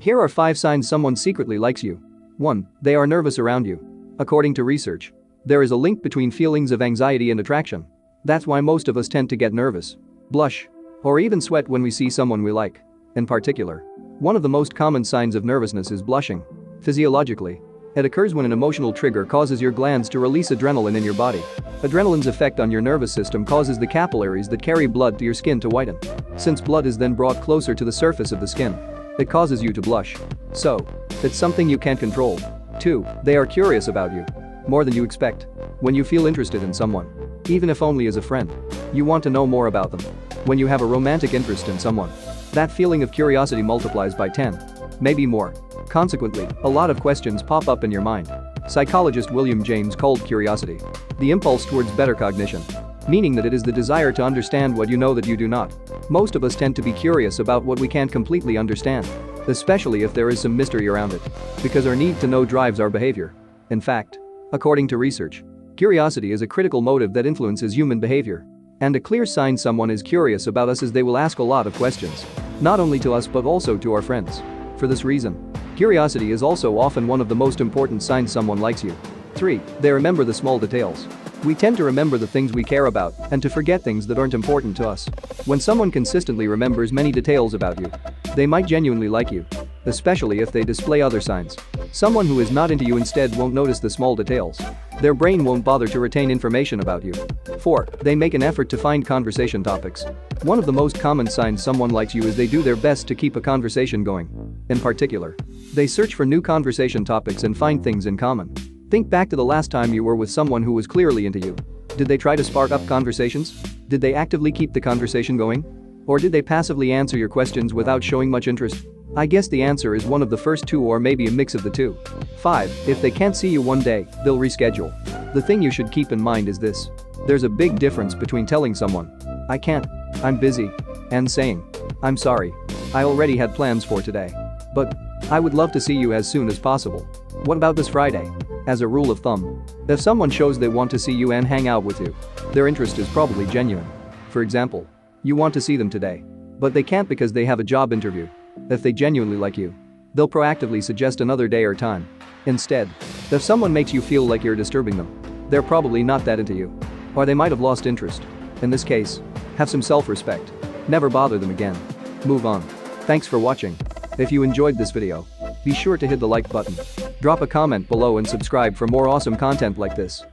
Here are 5 signs someone secretly likes you. 1. They are nervous around you. According to research, there is a link between feelings of anxiety and attraction. That's why most of us tend to get nervous, blush, or even sweat when we see someone we like. In particular, one of the most common signs of nervousness is blushing. Physiologically, it occurs when an emotional trigger causes your glands to release adrenaline in your body. Adrenaline's effect on your nervous system causes the capillaries that carry blood to your skin to whiten. Since blood is then brought closer to the surface of the skin, it causes you to blush. So, it's something you can't control. 2. They are curious about you. More than you expect. When you feel interested in someone, even if only as a friend, you want to know more about them. When you have a romantic interest in someone, that feeling of curiosity multiplies by 10, maybe more. Consequently, a lot of questions pop up in your mind. Psychologist William James called curiosity the impulse towards better cognition, meaning that it is the desire to understand what you know that you do not. Most of us tend to be curious about what we can't completely understand, especially if there is some mystery around it, because our need to know drives our behavior. In fact, according to research, curiosity is a critical motive that influences human behavior. And a clear sign someone is curious about us is they will ask a lot of questions, not only to us but also to our friends. For this reason, curiosity is also often one of the most important signs someone likes you. 3. They remember the small details. We tend to remember the things we care about and to forget things that aren't important to us. When someone consistently remembers many details about you, they might genuinely like you, especially if they display other signs. Someone who is not into you instead won't notice the small details. Their brain won't bother to retain information about you. 4. They make an effort to find conversation topics. One of the most common signs someone likes you is they do their best to keep a conversation going. In particular, they search for new conversation topics and find things in common. Think back to the last time you were with someone who was clearly into you. Did they try to spark up conversations? Did they actively keep the conversation going? Or did they passively answer your questions without showing much interest? I guess the answer is one of the first 2 or maybe a mix of the 2. 5. If they can't see you one day, they'll reschedule. The thing you should keep in mind is this. There's a big difference between telling someone, "I can't, I'm busy," and saying, "I'm sorry, I already had plans for today, but I would love to see you as soon as possible. What about this Friday?" As a rule of thumb, if someone shows they want to see you and hang out with you, their interest is probably genuine. For example, you want to see them today, but they can't because they have a job interview. If they genuinely like you, they'll proactively suggest another day or time. Instead, if someone makes you feel like you're disturbing them, they're probably not that into you. Or they might have lost interest. In this case, have some self-respect. Never bother them again. Move on. Thanks for watching. If you enjoyed this video, be sure to hit the like button. Drop a comment below and subscribe for more awesome content like this.